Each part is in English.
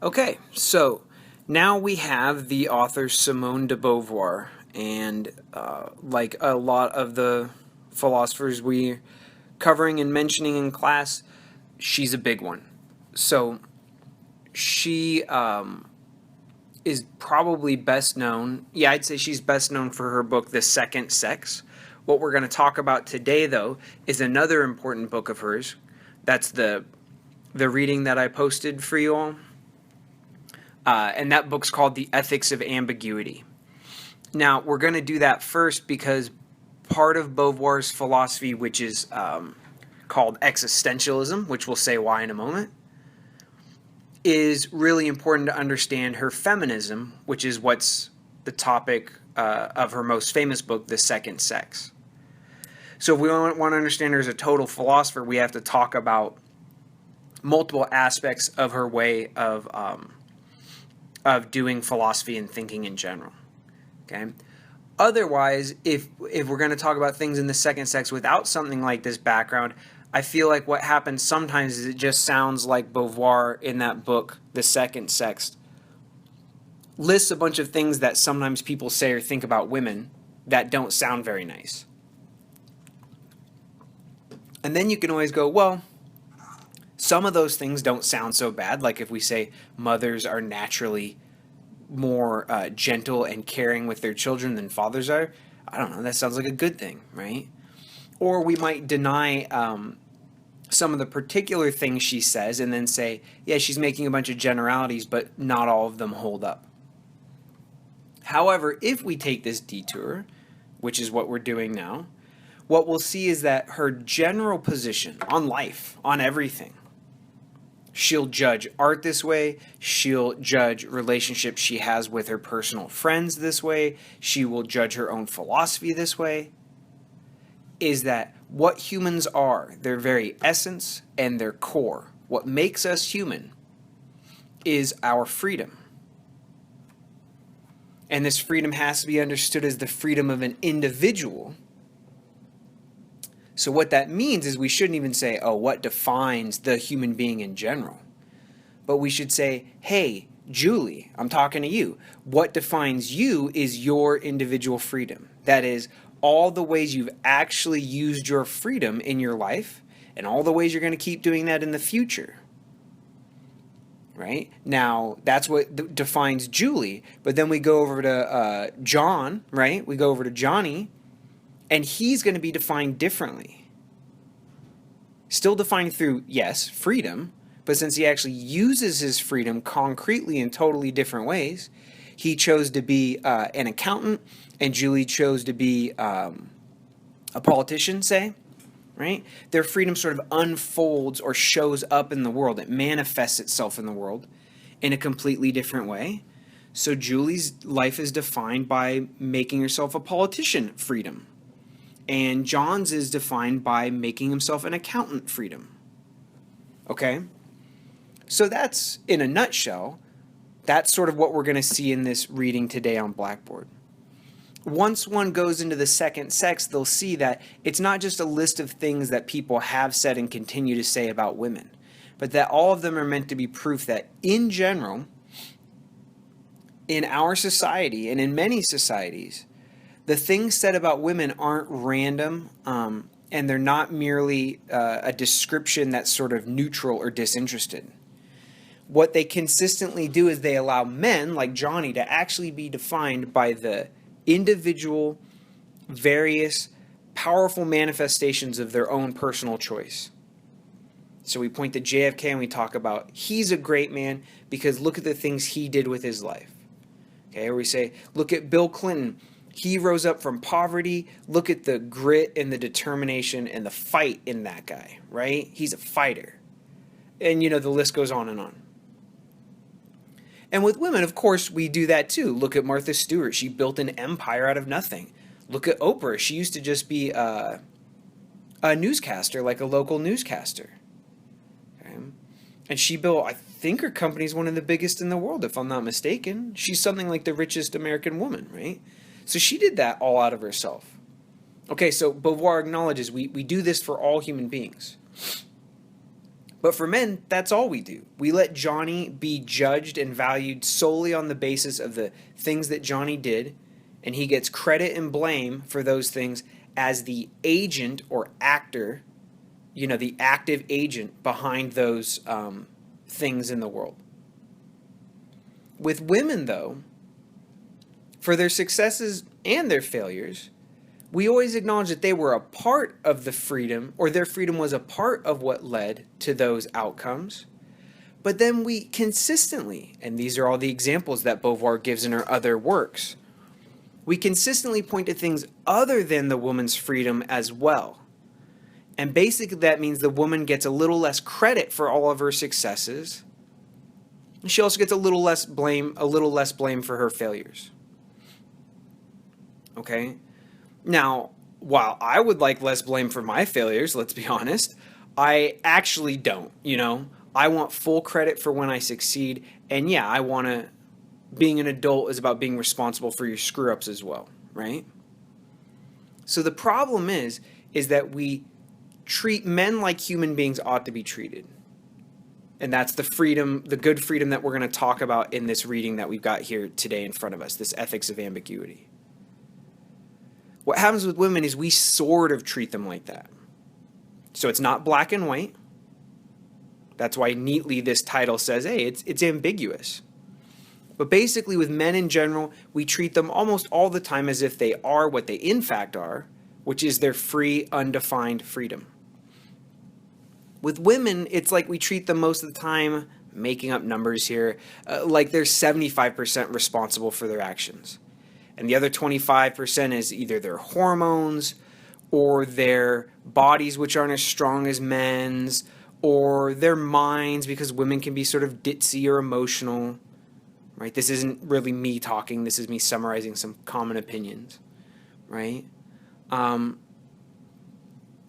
Okay, so now we have the author Simone de Beauvoir, and like a lot of the philosophers we covering and mentioning in class, she's a big one. So she is probably best known. Yeah, I'd say she's best known for her book, The Second Sex. What we're going to talk about today, though, is another important book of hers. That's the reading that I posted for you all. And that book's called The Ethics of Ambiguity. Now, we're going to do that first because part of Beauvoir's philosophy, which is called existentialism, which we'll say why in a moment, is really important to understand her feminism, which is what's the topic of her most famous book, The Second Sex. So if we want to understand her as a total philosopher, we have to talk about multiple aspects of her way of doing philosophy and thinking in general. Okay. Otherwise, if we're going to talk about things in the second sex without something like this background, I feel like what happens sometimes is it just sounds like Beauvoir in that book, The Second Sex, lists a bunch of things that sometimes people say or think about women that don't sound very nice. And then you can always go, well, some of those things don't sound so bad. Like if we say mothers are naturally more gentle and caring with their children than fathers are, I don't know, that sounds like a good thing, right? Or we might deny some of the particular things she says and then say, yeah, she's making a bunch of generalities, but not all of them hold up. However, if we take this detour, which is what we're doing now, what we'll see is that her general position on life, on everything, she'll judge art this way. She'll judge relationships she has with her personal friends this way. She will judge her own philosophy this way. Is that what humans are, their very essence and their core, what makes us human, is our freedom. And this freedom has to be understood as the freedom of an individual. So what that means is we shouldn't even say, oh, what defines the human being in general? But we should say, hey, Julie, I'm talking to you. What defines you is your individual freedom. That is, all the ways you've actually used your freedom in your life and all the ways you're going to keep doing that in the future. Right? Now, that's what defines Julie. But then we go over to John, right? We go over to Johnny, and he's going to be defined differently. Still defined through, yes, freedom, but since he actually uses his freedom concretely in totally different ways, he chose to be an accountant, and Julie chose to be a politician, say, right? Their freedom sort of unfolds or shows up in the world. It manifests itself in the world in a completely different way. So Julie's life is defined by making herself a politician freedom. And John's is defined by making himself an accountant freedom. Okay? So that's, in a nutshell, that's sort of what we're going to see in this reading today on Blackboard. Once one goes into the second sex, they'll see that it's not just a list of things that people have said and continue to say about women, but that all of them are meant to be proof that, in general, in our society and in many societies, the things said about women aren't random, and they're not merely a description that's sort of neutral or disinterested. What they consistently do is they allow men, like Johnny, to actually be defined by the individual, various, powerful manifestations of their own personal choice. So we point to JFK and we talk about he's a great man because look at the things he did with his life. Okay, or we say, look at Bill Clinton. He rose up from poverty. Look at the grit and the determination and the fight in that guy, right? He's a fighter. And, the list goes on and on. And with women, of course, we do that too. Look at Martha Stewart. She built an empire out of nothing. Look at Oprah. She used to just be a newscaster, like a local newscaster. Okay? And she built, I think her company is one of the biggest in the world, if I'm not mistaken. She's something like the richest American woman, right? So she did that all out of herself. Okay, so Beauvoir acknowledges we do this for all human beings. But for men, that's all we do. We let Johnny be judged and valued solely on the basis of the things that Johnny did, and he gets credit and blame for those things as the agent or actor, the active agent behind those things in the world. With women, though, for their successes and their failures, we always acknowledge that they were a part of the freedom, or their freedom was a part of what led to those outcomes. But then we consistently, and these are all the examples that Beauvoir gives in her other works, we consistently point to things other than the woman's freedom as well. And basically that means the woman gets a little less credit for all of her successes. She also gets a little less blame for her failures. Okay? Now, while I would like less blame for my failures, let's be honest, I actually don't, I want full credit for when I succeed. And yeah, being an adult is about being responsible for your screw-ups as well, right? So the problem is that we treat men like human beings ought to be treated. And that's the freedom, the good freedom that we're going to talk about in this reading that we've got here today in front of us, this ethics of ambiguity. What happens with women is we sort of treat them like that. So it's not black and white. That's why neatly this title says, hey, it's ambiguous. But basically with men in general, we treat them almost all the time as if they are what they in fact are, which is their free, undefined freedom. With women, it's like we treat them most of the time, making up numbers here, like they're 75% responsible for their actions. And the other 25% is either their hormones or their bodies, which aren't as strong as men's, or their minds, because women can be sort of ditzy or emotional. Right? This isn't really me talking. This is me summarizing some common opinions. Right?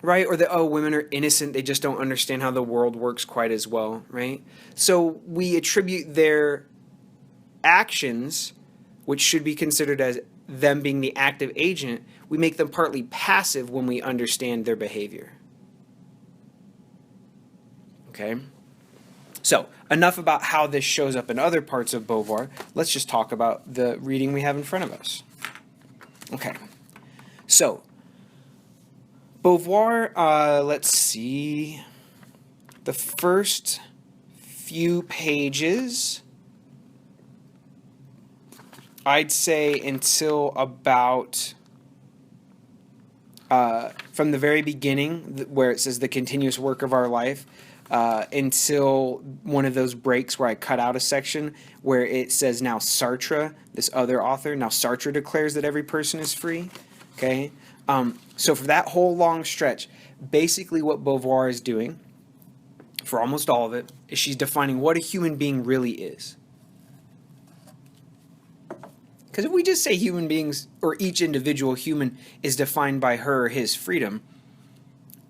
Right? Or women are innocent. They just don't understand how the world works quite as well. Right? So we attribute their actions, which should be considered as them being the active agent, we make them partly passive when we understand their behavior. Okay? So, enough about how this shows up in other parts of Beauvoir. Let's just talk about the reading we have in front of us. Okay. So, Beauvoir, let's see. The first few pages, I'd say until about, from the very beginning, where it says the continuous work of our life, until one of those breaks where I cut out a section where it says now Sartre, this other author, now Sartre declares that every person is free. Okay? So for that whole long stretch, basically what Beauvoir is doing, for almost all of it, is she's defining what a human being really is. Because if we just say human beings, or each individual human is defined by her or his freedom,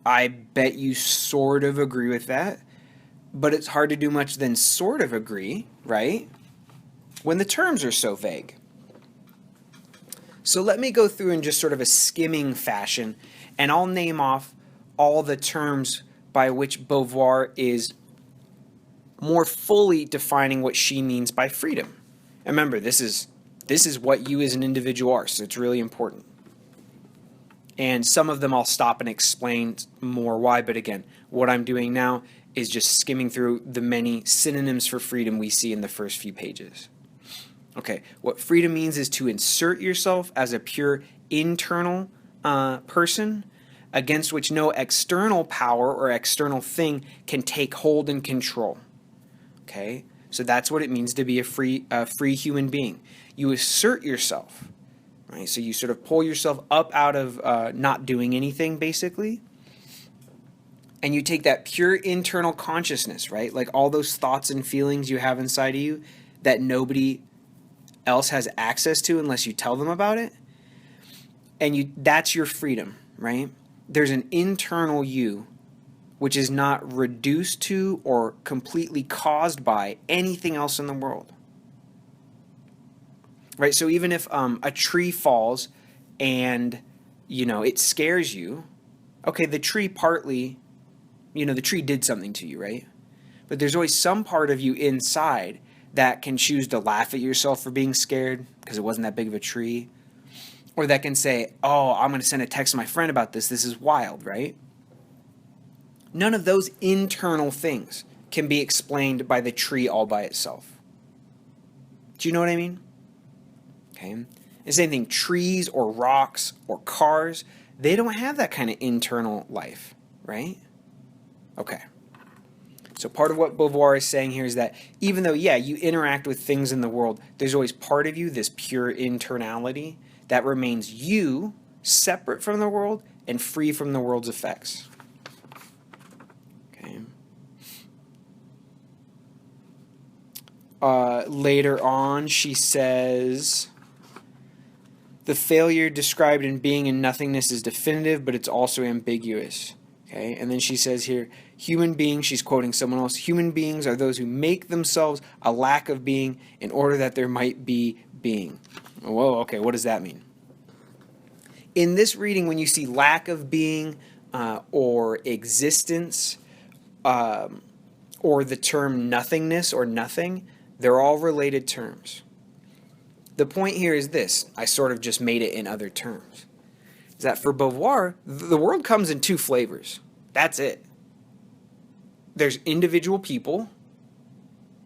I bet you sort of agree with that. But it's hard to do much than sort of agree, right? When the terms are so vague. So let me go through in just sort of a skimming fashion, and I'll name off all the terms by which Beauvoir is more fully defining what she means by freedom. And remember, this is what you as an individual are, so it's really important. And some of them I'll stop and explain more why, but again, what I'm doing now is just skimming through the many synonyms for freedom we see in the first few pages. Okay, what freedom means is to insert yourself as a pure internal person against which no external power or external thing can take hold and control. Okay, so that's what it means to be a free human being. You assert yourself. Right? So you sort of pull yourself up out of not doing anything, basically. And you take that pure internal consciousness, right? Like all those thoughts and feelings you have inside of you that nobody else has access to unless you tell them about it. And that's your freedom, right? There's an internal you which is not reduced to or completely caused by anything else in the world. Right, so even if a tree falls and, it scares you, okay, the tree partly, the tree did something to you, right? But there's always some part of you inside that can choose to laugh at yourself for being scared because it wasn't that big of a tree. Or that can say, oh, I'm going to send a text to my friend about this. This is wild, right? None of those internal things can be explained by the tree all by itself. Do you know what I mean? Okay. And same thing, trees or rocks or cars, they don't have that kind of internal life, right? Okay. So part of what Beauvoir is saying here is that even though, yeah, you interact with things in the world, there's always part of you, this pure internality, that remains you, separate from the world and free from the world's effects. Okay. Later on, she says, the failure described in being and nothingness is definitive, but it's also ambiguous. Okay, and then she says here, human beings, she's quoting someone else, human beings are those who make themselves a lack of being in order that there might be being. Whoa, okay, what does that mean? In this reading, when you see lack of being or existence or the term nothingness or nothing, they're all related terms. The point here is this, I sort of just made it in other terms, is that for Beauvoir, the world comes in two flavors. That's it. There's individual people,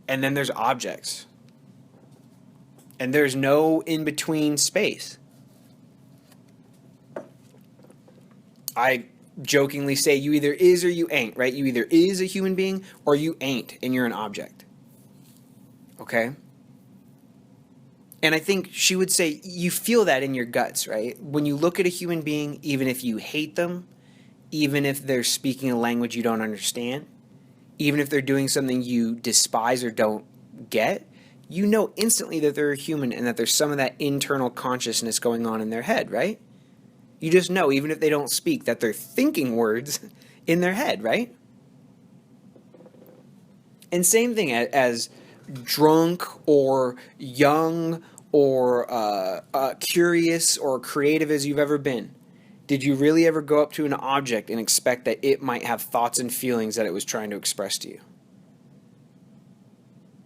and then there's objects. And there's no in-between space. I jokingly say you either is or you ain't, right? You either is a human being or you ain't, and you're an object. Okay? And I think she would say you feel that in your guts, right? When you look at a human being, even if you hate them, even if they're speaking a language you don't understand, even if they're doing something you despise or don't get, you know instantly that they're a human and that there's some of that internal consciousness going on in their head, right? You just know, even if they don't speak, that they're thinking words in their head, right? And same thing as drunk or young or curious or creative as you've ever been. Did you really ever go up to an object and expect that it might have thoughts and feelings that it was trying to express to you?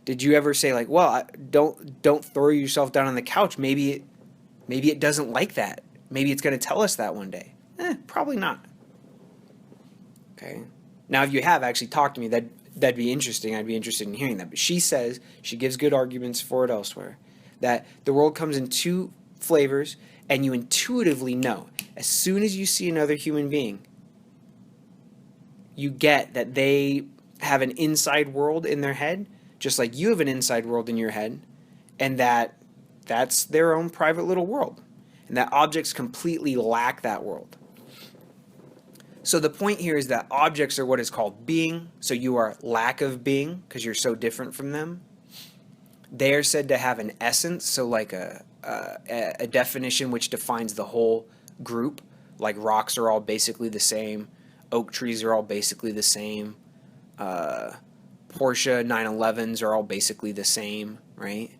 Did you ever say like, well, don't throw yourself down on the couch. Maybe it doesn't like that. Maybe it's going to tell us that one day. Probably not. Okay. Now, if you have actually talked to me, that'd be interesting. I'd be interested in hearing that. But she says, she gives good arguments for it elsewhere, that the world comes in two flavors, and you intuitively know, as soon as you see another human being, you get that they have an inside world in their head, just like you have an inside world in your head, and that's their own private little world, and that objects completely lack that world. So the point here is that objects are what is called being, so you are lack of being because you're so different from them. They are said to have an essence, so like a definition which defines the whole group, like rocks are all basically the same, oak trees are all basically the same, Porsche 911s are all basically the same, right?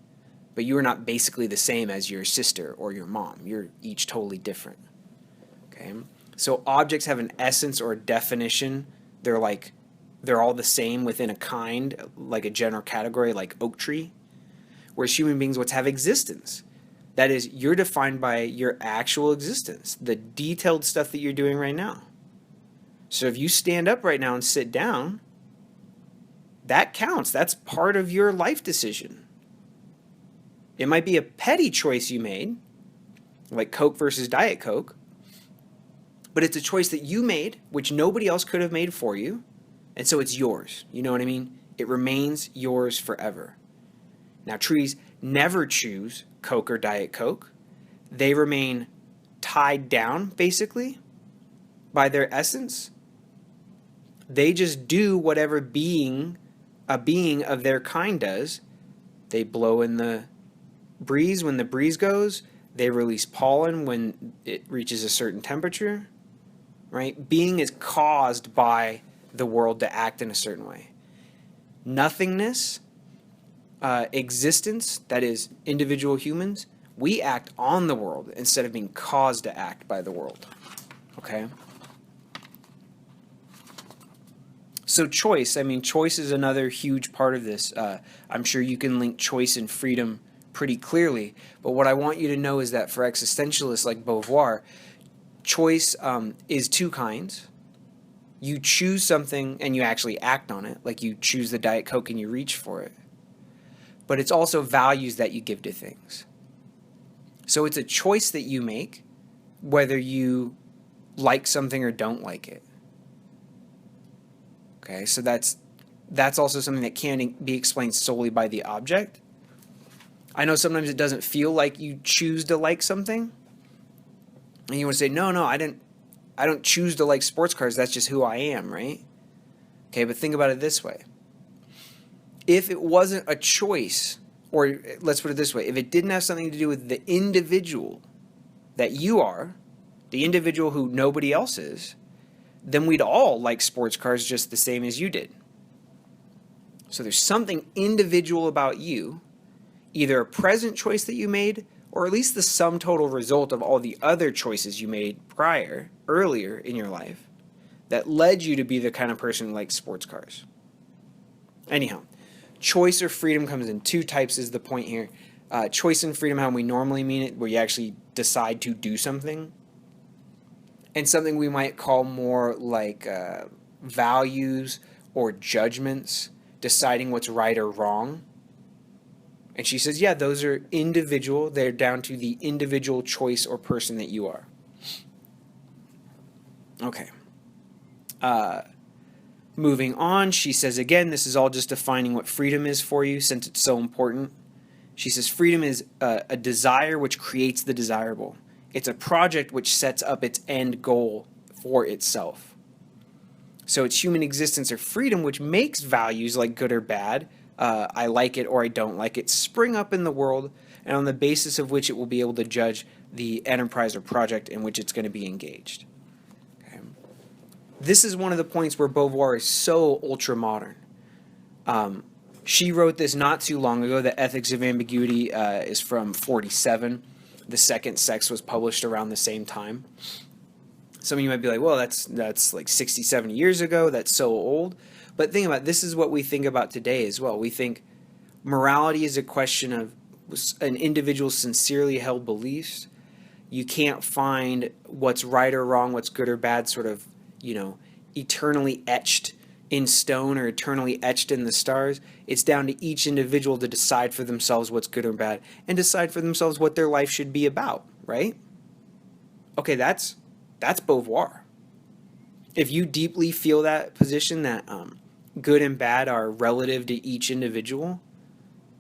But you are not basically the same as your sister or your mom. You're each totally different. Okay? So objects have an essence or a definition. They're all the same within a kind, like a general category, like oak tree. Whereas human beings have existence. That is, you're defined by your actual existence, the detailed stuff that you're doing right now. So if you stand up right now and sit down, that counts. That's part of your life decision. It might be a petty choice you made, like Coke versus Diet Coke, but it's a choice that you made, which nobody else could have made for you, and so it's yours. You know what I mean? It remains yours forever. Now, trees never choose Coke or Diet Coke. They remain tied down, basically, by their essence. They just do whatever a being of their kind does. They blow in the breeze when the breeze goes. They release pollen when it reaches a certain temperature. Right? Being is caused by the world to act in a certain way. Nothingness, existence, that is individual humans, we act on the world instead of being caused to act by the world. Okay? So choice, I mean, choice is another huge part of this. I'm sure you can link choice and freedom pretty clearly, but what I want you to know is that for existentialists like Beauvoir, choice is two kinds. You choose something and you actually act on it, like you choose the Diet Coke and you reach for it. But it's also values that you give to things. So it's a choice that you make, whether you like something or don't like it. Okay, so that's also something that can be explained solely by the object. I know sometimes it doesn't feel like you choose to like something, and you want to say, no, I don't choose to like sports cars. That's just who I am, right? Okay, but think about it this way: if it wasn't a choice, or let's put it this way, if it didn't have something to do with the individual that you are, the individual who nobody else is, then we'd all like sports cars just the same as you did. So there's something individual about you, either a present choice that you made, or at least the sum total result of all the other choices you made earlier in your life, that led you to be the kind of person who likes sports cars. Anyhow, choice or freedom comes in two types is the point here. Choice and freedom, how we normally mean it, where you actually decide to do something. And something we might call more like values or judgments, deciding what's right or wrong. And she says, yeah, those are individual. They're down to the individual choice or person that you are. Okay. Moving on, she says, again, this is all just defining what freedom is for you, since it's so important. She says, freedom is a desire which creates the desirable. It's a project which sets up its end goal for itself. So it's human existence or freedom which makes values like good or bad, I like it or I don't like it, spring up in the world, and on the basis of which it will be able to judge the enterprise or project in which it's going to be engaged. Okay. This is one of the points where Beauvoir is so ultra-modern. She wrote this not too long ago. The Ethics of Ambiguity is from 1947. The Second Sex was published around the same time. Some of you might be like, well, that's like 60, 70 years ago. That's so old. But think about it, this is what we think about today as well. We think morality is a question of an individual's sincerely held beliefs. You can't find what's right or wrong, what's good or bad, sort of, eternally etched in stone or eternally etched in the stars. It's down to each individual to decide for themselves what's good or bad and decide for themselves what their life should be about, right? Okay, that's Beauvoir. If you deeply feel that position that good and bad are relative to each individual,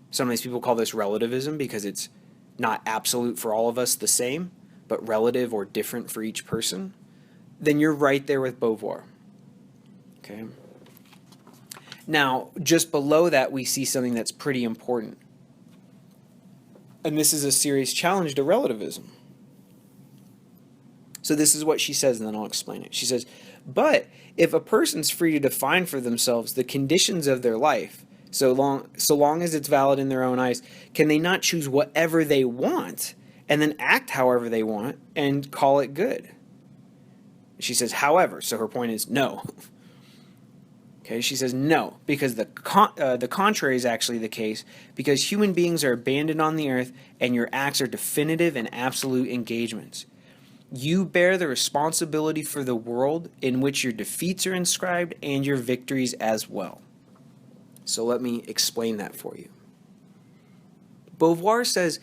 sometimes people call this relativism because it's not absolute for all of us the same, but relative or different for each person, then you're right there with Beauvoir. Okay. Now, just below that, we see something that's pretty important. And this is a serious challenge to relativism. So this is what she says, and then I'll explain it. She says, but if a person's free to define for themselves the conditions of their life, so long as it's valid in their own eyes, can they not choose whatever they want and then act however they want and call it good? She says, however, so her point is no. Okay, she says no, because the contrary is actually the case, because human beings are abandoned on the earth and your acts are definitive and absolute engagements. You bear the responsibility for the world in which your defeats are inscribed and your victories as well. So let me explain that for you. Beauvoir says,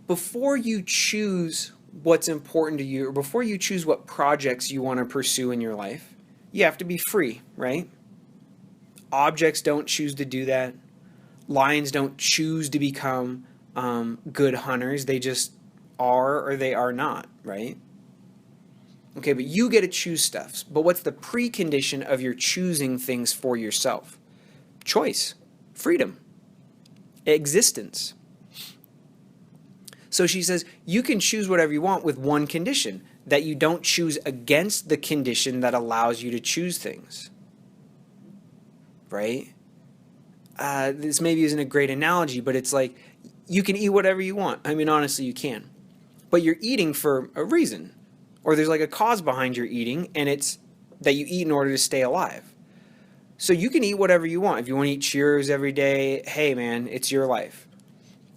before you choose what's important to you, or before you choose what projects you want to pursue in your life, you have to be free, right? Objects don't choose to do that. Lions don't choose to become good hunters. They just are or they are not, right? Okay, but you get to choose stuff. But what's the precondition of your choosing things for yourself? Choice, freedom, existence. So she says, you can choose whatever you want with one condition, that you don't choose against the condition that allows you to choose things. Right? This maybe isn't a great analogy, but it's like you can eat whatever you want. I mean, honestly, you can. But you're eating for a reason. Or there's like a cause behind your eating, and it's that you eat in order to stay alive. So you can eat whatever you want. If you want to eat Cheerios every day, hey man, it's your life.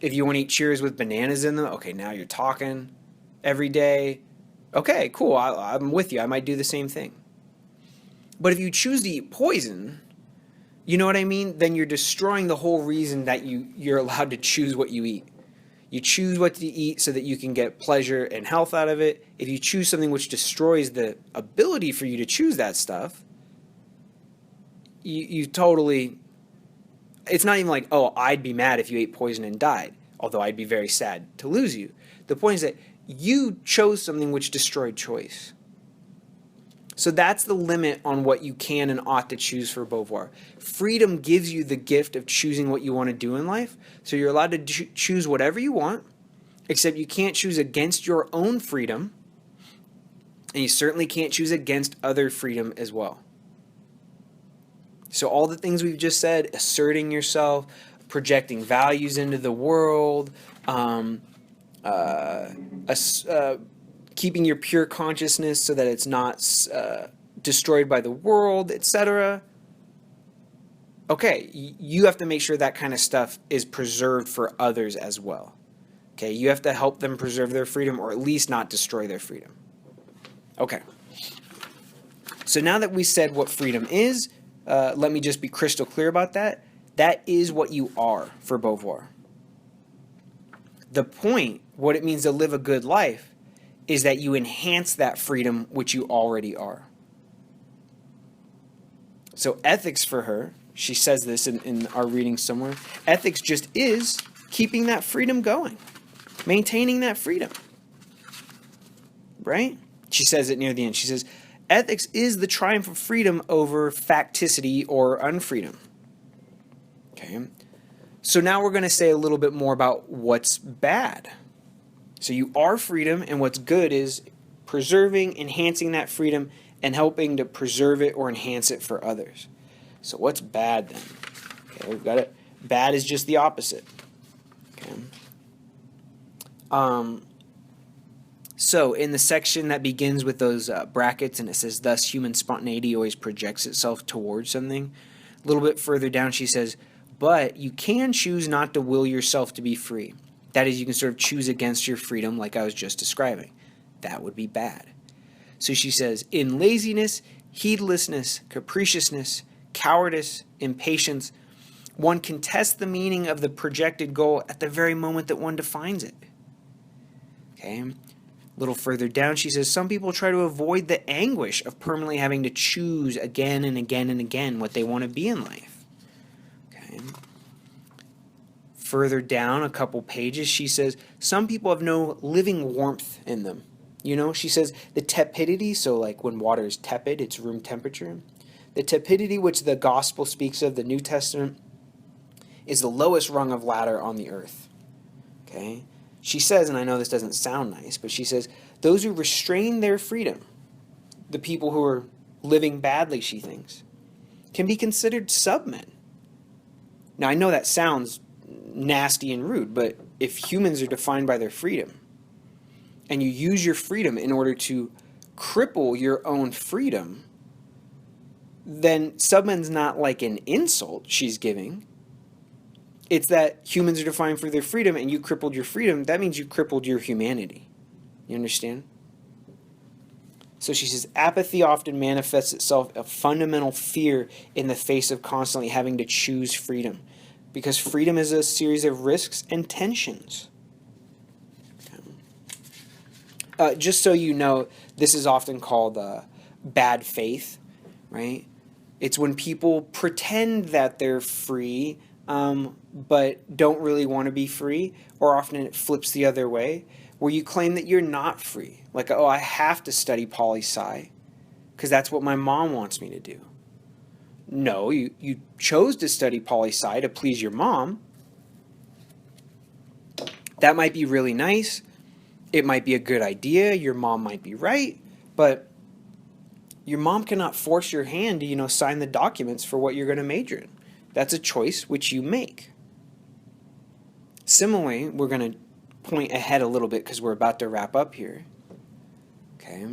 If you want to eat Cheerios with bananas in them, okay, now you're talking every day. Okay, cool. I'm with you. I might do the same thing. But if you choose to eat poison, you know what I mean? Then you're destroying the whole reason that you're allowed to choose what you eat. You choose what to eat so that you can get pleasure and health out of it. If you choose something which destroys the ability for you to choose that stuff, you totally... It's not even like, oh, I'd be mad if you ate poison and died, although I'd be very sad to lose you. The point is that you chose something which destroyed choice. So that's the limit on what you can and ought to choose for Beauvoir. Freedom gives you the gift of choosing what you want to do in life. So you're allowed to choose whatever you want, except you can't choose against your own freedom, and you certainly can't choose against other freedom as well. So all the things we've just said, asserting yourself, projecting values into the world, keeping your pure consciousness so that it's not destroyed by the world, etc. Okay, you have to make sure that kind of stuff is preserved for others as well. Okay, you have to help them preserve their freedom, or at least not destroy their freedom. Okay. So now that we said what freedom is, let me just be crystal clear about that. That is what you are for Beauvoir. The point, what it means to live a good life, is that you enhance that freedom which you already are. So ethics for her, she says this in our reading somewhere, ethics just is keeping that freedom going, maintaining that freedom. Right? She says it near the end. She says, ethics is the triumph of freedom over facticity or unfreedom. Okay? So now we're going to say a little bit more about what's bad. So you are freedom, and what's good is preserving, enhancing that freedom, and helping to preserve it or enhance it for others. So what's bad then? Okay, we've got it. Bad is just the opposite. Okay. So in the section that begins with those brackets, and it says, thus human spontaneity always projects itself towards something. A little bit further down she says, but you can choose not to will yourself to be free. That is, you can sort of choose against your freedom like I was just describing. That would be bad. So she says, in laziness, heedlessness, capriciousness, cowardice, impatience, one contests the meaning of the projected goal at the very moment that one defines it. Okay. A little further down, she says, some people try to avoid the anguish of permanently having to choose again and again and again what they want to be in life. Okay. Further down a couple pages, she says, some people have no living warmth in them. You know, she says the tepidity, so like when water is tepid, it's room temperature. The tepidity which the gospel speaks of, the New Testament, is the lowest rung of ladder on the earth. Okay? She says, and I know this doesn't sound nice, but she says, those who restrain their freedom, the people who are living badly, she thinks, can be considered submen. Now, I know that sounds nasty and rude, but if humans are defined by their freedom, and you use your freedom in order to cripple your own freedom, then submen's not like an insult she's giving. It's that humans are defined for their freedom and you crippled your freedom. That means you crippled your humanity. You understand? So she says, apathy often manifests itself a fundamental fear in the face of constantly having to choose freedom. Because freedom is a series of risks and tensions. Just so you know, this is often called bad faith, right? It's when people pretend that they're free, but don't really want to be free, or often it flips the other way, where you claim that you're not free. Like, oh, I have to study poli-sci because that's what my mom wants me to do. No, you chose to study poli-sci to please your mom. That might be really nice. It might be a good idea. Your mom might be right, but your mom cannot force your hand to, sign the documents for what you're going to major in. That's a choice which you make. Similarly, we're going to point ahead a little bit because we're about to wrap up here. Okay.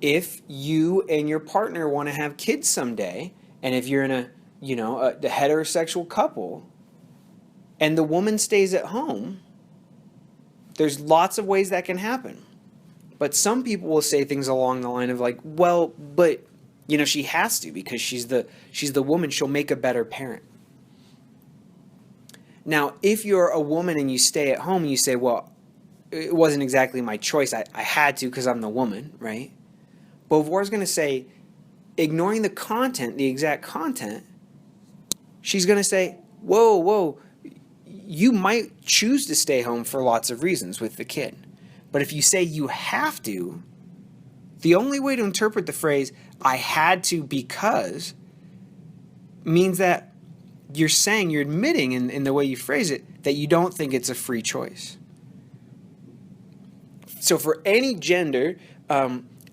If you and your partner want to have kids someday, And if you're in the heterosexual couple and the woman stays at home, there's lots of ways that can happen. But some people will say things along the line of like, well, but she has to because she's the woman, she'll make a better parent. Now, if you're a woman and you stay at home and you say, well, it wasn't exactly my choice, I had to because I'm the woman, right? Beauvoir's going to say, ignoring the content, the exact content, she's going to say, whoa, you might choose to stay home for lots of reasons with the kid. But if you say you have to, the only way to interpret the phrase, I had to because, means that you're admitting in the way you phrase it, that you don't think it's a free choice. So for any gender,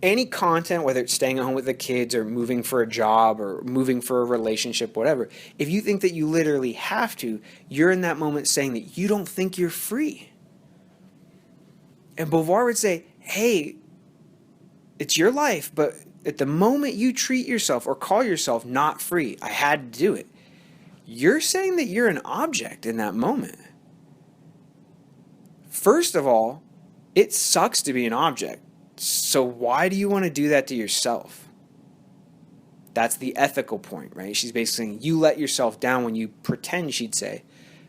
any content, whether it's staying at home with the kids or moving for a job or moving for a relationship, whatever, if you think that you literally have to, you're in that moment saying that you don't think you're free. And Beauvoir would say, hey, it's your life, but at the moment you treat yourself or call yourself not free, I had to do it, you're saying that you're an object in that moment. First of all, it sucks to be an object. So why do you want to do that to yourself? That's the ethical point, right? She's basically saying you let yourself down when you pretend, she'd say,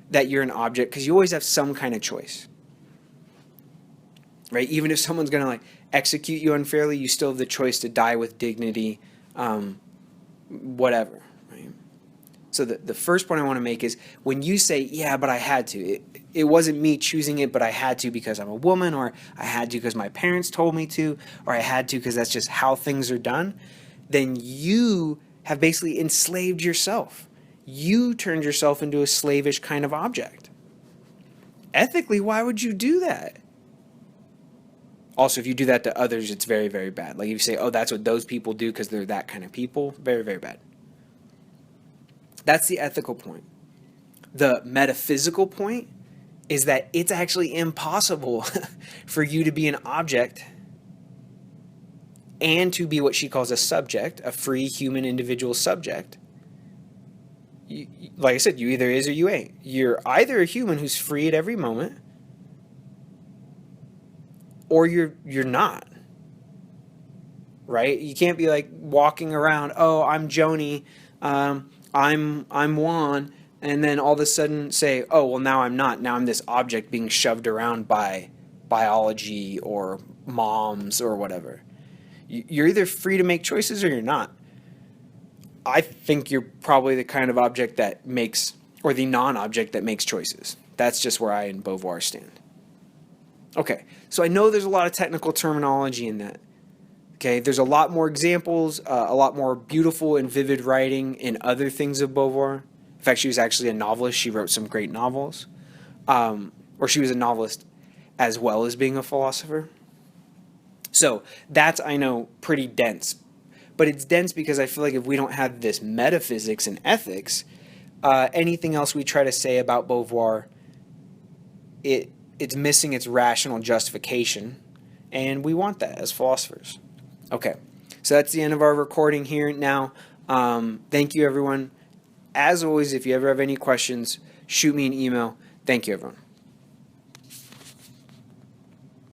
that you're an object because you always have some kind of choice. Right? Even if someone's going to like execute you unfairly, you still have the choice to die with dignity, whatever. Right? So the first point I want to make is when you say, yeah, but I had to, it wasn't me choosing it, but I had to because I'm a woman, or I had to because my parents told me to, or I had to because that's just how things are done, then you have basically enslaved yourself. You turned yourself into a slavish kind of object. Ethically, why would you do that? Also, if you do that to others, it's very, very bad. Like if you say, oh, that's what those people do because they're that kind of people, very, very bad. That's the ethical point. The metaphysical point is that it's actually impossible for you to be an object and to be what she calls a subject, a free human individual subject. Like I said, you either is or you ain't. You're either a human who's free at every moment, or you're not, right? You can't be like walking around, oh, I'm Joni, I'm Juan, and then all of a sudden say, oh, well, now I'm not. Now I'm this object being shoved around by biology or moms or whatever. You're either free to make choices or you're not. I think you're probably the kind of object that makes, or the non-object that makes choices. That's just where I and Beauvoir stand. Okay, so I know there's a lot of technical terminology in that. Okay, there's a lot more examples, a lot more beautiful and vivid writing in other things of Beauvoir. In fact, she was actually a novelist. She wrote some great novels. Or she was a novelist as well as being a philosopher. So that's, I know, pretty dense. But it's dense because I feel like if we don't have this metaphysics and ethics, anything else we try to say about Beauvoir, it's missing its rational justification, and we want that as philosophers. Okay, so that's the end of our recording here now. Thank you, everyone. As always, if you ever have any questions, shoot me an email. Thank you, everyone.